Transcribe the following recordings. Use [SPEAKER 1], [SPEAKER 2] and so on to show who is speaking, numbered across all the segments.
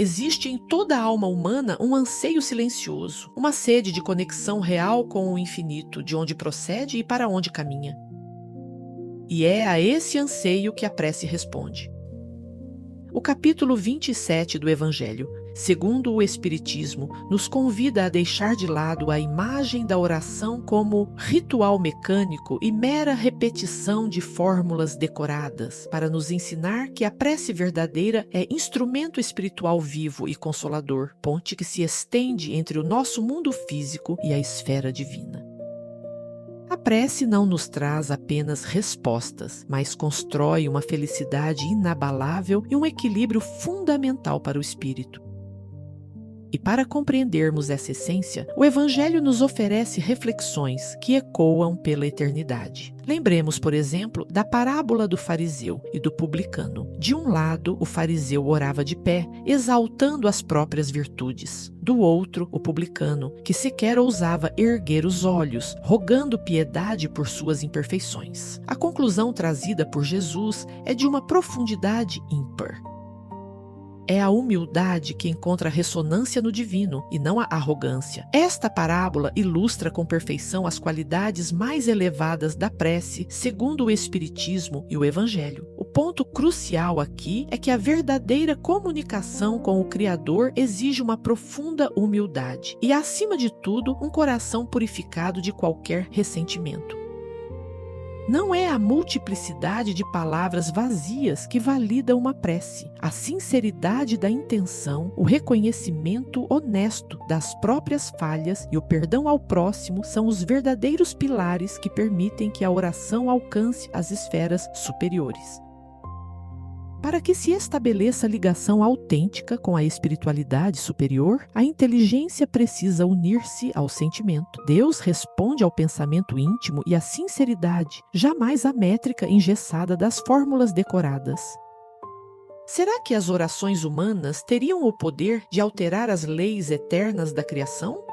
[SPEAKER 1] Existe em toda a alma humana um anseio silencioso, uma sede de conexão real com o infinito, de onde procede e para onde caminha. E é a esse anseio que a prece responde. O capítulo 27 do Evangelho, segundo o Espiritismo, nos convida a deixar de lado a imagem da oração como ritual mecânico e mera repetição de fórmulas decoradas, para nos ensinar que a prece verdadeira é instrumento espiritual vivo e consolador, ponte que se estende entre o nosso mundo físico e a esfera divina. A prece não nos traz apenas respostas, mas constrói uma felicidade inabalável e um equilíbrio fundamental para o espírito. E para compreendermos essa essência, o Evangelho nos oferece reflexões que ecoam pela eternidade. Lembremos, por exemplo, da parábola do fariseu e do publicano. De um lado, o fariseu orava de pé, exaltando as próprias virtudes. Do outro, o publicano, que sequer ousava erguer os olhos, rogando piedade por suas imperfeições. A conclusão trazida por Jesus é de uma profundidade ímpar. É a humildade que encontra ressonância no divino e não a arrogância. Esta parábola ilustra com perfeição as qualidades mais elevadas da prece, segundo o Espiritismo e o Evangelho. O ponto crucial aqui é que a verdadeira comunicação com o Criador exige uma profunda humildade e, acima de tudo, um coração purificado de qualquer ressentimento. Não é a multiplicidade de palavras vazias que valida uma prece. A sinceridade da intenção, o reconhecimento honesto das próprias falhas e o perdão ao próximo são os verdadeiros pilares que permitem que a oração alcance as esferas superiores. Para que se estabeleça ligação autêntica com a espiritualidade superior, a inteligência precisa unir-se ao sentimento. Deus responde ao pensamento íntimo e à sinceridade, jamais à métrica engessada das fórmulas decoradas. Será que as orações humanas teriam o poder de alterar as leis eternas da criação?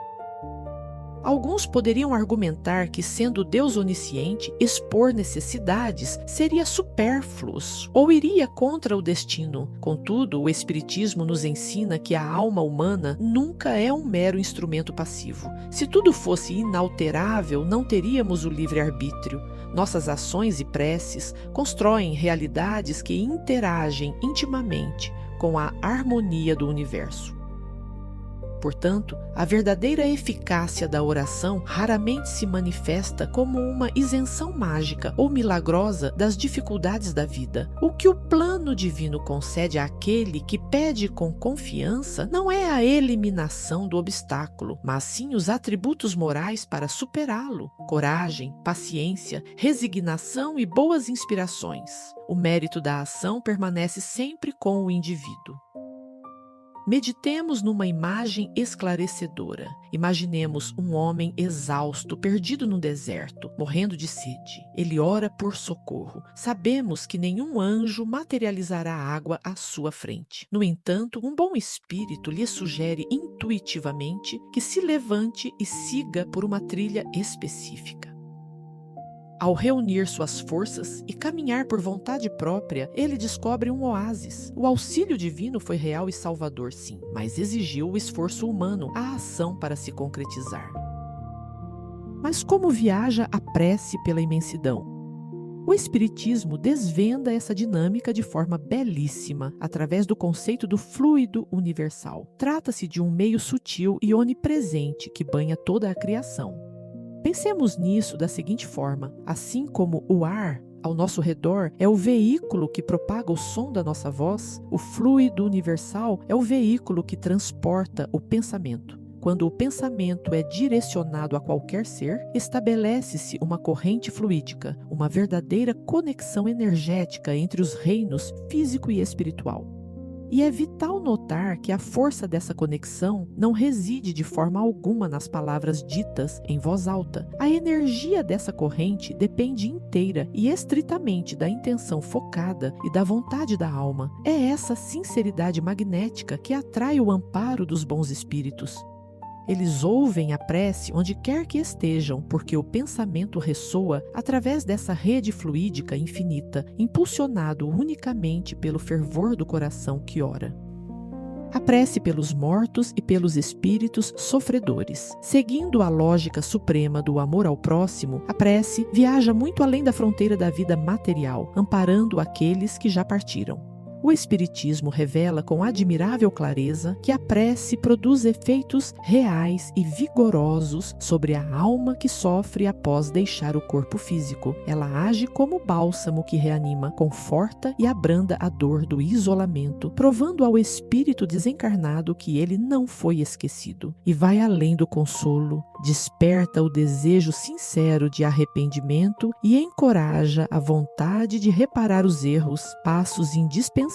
[SPEAKER 1] Alguns poderiam argumentar que, sendo Deus onisciente, expor necessidades seria supérfluo ou iria contra o destino. Contudo, o Espiritismo nos ensina que a alma humana nunca é um mero instrumento passivo. Se tudo fosse inalterável, não teríamos o livre-arbítrio. Nossas ações e preces constroem realidades que interagem intimamente com a harmonia do universo. Portanto, a verdadeira eficácia da oração raramente se manifesta como uma isenção mágica ou milagrosa das dificuldades da vida. O que o plano divino concede àquele que pede com confiança não é a eliminação do obstáculo, mas sim os atributos morais para superá-lo: coragem, paciência, resignação e boas inspirações. O mérito da ação permanece sempre com o indivíduo. Meditemos numa imagem esclarecedora. Imaginemos um homem exausto, perdido no deserto, morrendo de sede. Ele ora por socorro. Sabemos que nenhum anjo materializará água à sua frente. No entanto, um bom espírito lhe sugere intuitivamente que se levante e siga por uma trilha específica. Ao reunir suas forças e caminhar por vontade própria, ele descobre um oásis. O auxílio divino foi real e salvador, sim, mas exigiu o esforço humano, a ação para se concretizar. Mas como viaja a prece pela imensidão? O Espiritismo desvenda essa dinâmica de forma belíssima, através do conceito do fluido universal. Trata-se de um meio sutil e onipresente que banha toda a criação. Pensemos nisso da seguinte forma: assim como o ar ao nosso redor é o veículo que propaga o som da nossa voz, o fluido universal é o veículo que transporta o pensamento. Quando o pensamento é direcionado a qualquer ser, estabelece-se uma corrente fluídica, uma verdadeira conexão energética entre os reinos físico e espiritual. E é vital notar que a força dessa conexão não reside de forma alguma nas palavras ditas em voz alta. A energia dessa corrente depende inteira e estritamente da intenção focada e da vontade da alma. É essa sinceridade magnética que atrai o amparo dos bons espíritos. Eles ouvem a prece onde quer que estejam, porque o pensamento ressoa através dessa rede fluídica infinita, impulsionado unicamente pelo fervor do coração que ora. a prece pelos mortos e pelos espíritos sofredores. Seguindo a lógica suprema do amor ao próximo, a prece viaja muito além da fronteira da vida material, amparando aqueles que já partiram. O Espiritismo revela com admirável clareza que a prece produz efeitos reais e vigorosos sobre a alma que sofre após deixar o corpo físico. Ela age como bálsamo que reanima, conforta e abranda a dor do isolamento, provando ao espírito desencarnado que ele não foi esquecido. E vai além do consolo, desperta o desejo sincero de arrependimento e encoraja a vontade de reparar os erros, passos indispensáveis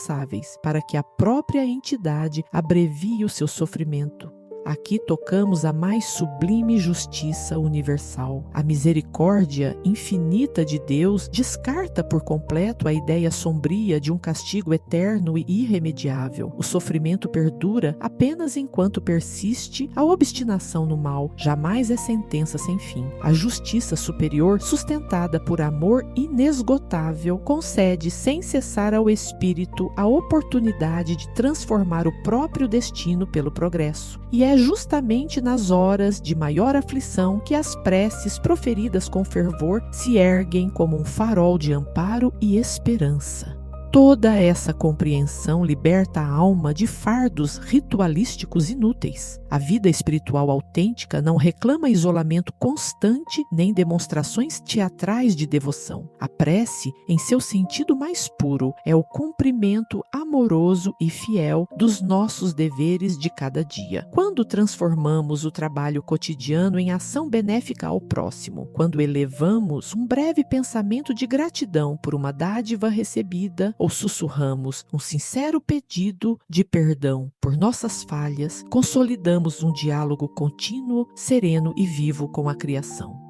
[SPEAKER 1] para que a própria entidade abrevie o seu sofrimento. Aqui tocamos a mais sublime justiça universal. A misericórdia infinita de Deus descarta por completo a ideia sombria de um castigo eterno e irremediável. O sofrimento perdura apenas enquanto persiste a obstinação no mal. Jamais é sentença sem fim. A justiça superior, sustentada por amor inesgotável, concede sem cessar ao espírito a oportunidade de transformar o próprio destino pelo progresso. E é justamente nas horas de maior aflição que as preces proferidas com fervor se erguem como um farol de amparo e esperança. Toda essa compreensão liberta a alma de fardos ritualísticos inúteis. A vida espiritual autêntica não reclama isolamento constante nem demonstrações teatrais de devoção. A prece, em seu sentido mais puro, é o cumprimento amoroso e fiel dos nossos deveres de cada dia. Quando transformamos o trabalho cotidiano em ação benéfica ao próximo, quando elevamos um breve pensamento de gratidão por uma dádiva recebida, ou sussurramos um sincero pedido de perdão por nossas falhas, consolidamos um diálogo contínuo, sereno e vivo com a criação.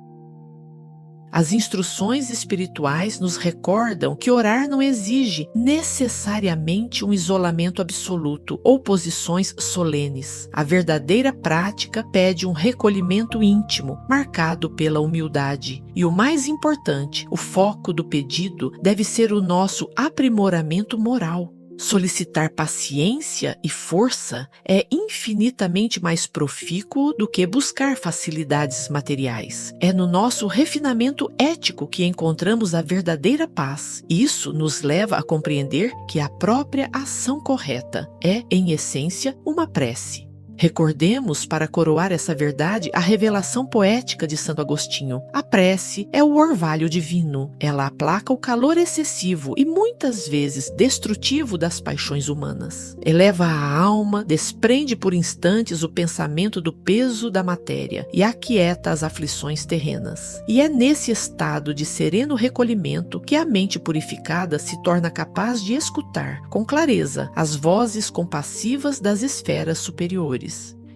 [SPEAKER 1] As instruções espirituais nos recordam que orar não exige necessariamente um isolamento absoluto ou posições solenes. A verdadeira prática pede um recolhimento íntimo, marcado pela humildade. E o mais importante, o foco do pedido deve ser o nosso aprimoramento moral. Solicitar paciência e força é infinitamente mais profícuo do que buscar facilidades materiais. É no nosso refinamento ético que encontramos a verdadeira paz. Isso nos leva a compreender que a própria ação correta é, em essência, uma prece. Recordemos, para coroar essa verdade, a revelação poética de Santo Agostinho. A prece é o orvalho divino. Ela aplaca o calor excessivo e muitas vezes destrutivo das paixões humanas. Eleva a alma, desprende por instantes o pensamento do peso da matéria e aquieta as aflições terrenas. E é nesse estado de sereno recolhimento que a mente purificada se torna capaz de escutar, com clareza, as vozes compassivas das esferas superiores.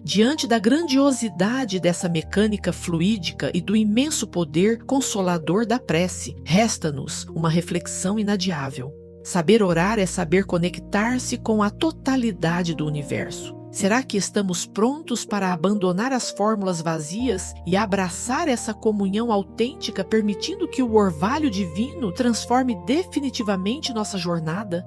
[SPEAKER 1] Diante da grandiosidade dessa mecânica fluídica e do imenso poder consolador da prece, resta-nos uma reflexão inadiável. Saber orar é saber conectar-se com a totalidade do universo. Será que estamos prontos para abandonar as fórmulas vazias e abraçar essa comunhão autêntica, permitindo que o orvalho divino transforme definitivamente nossa jornada?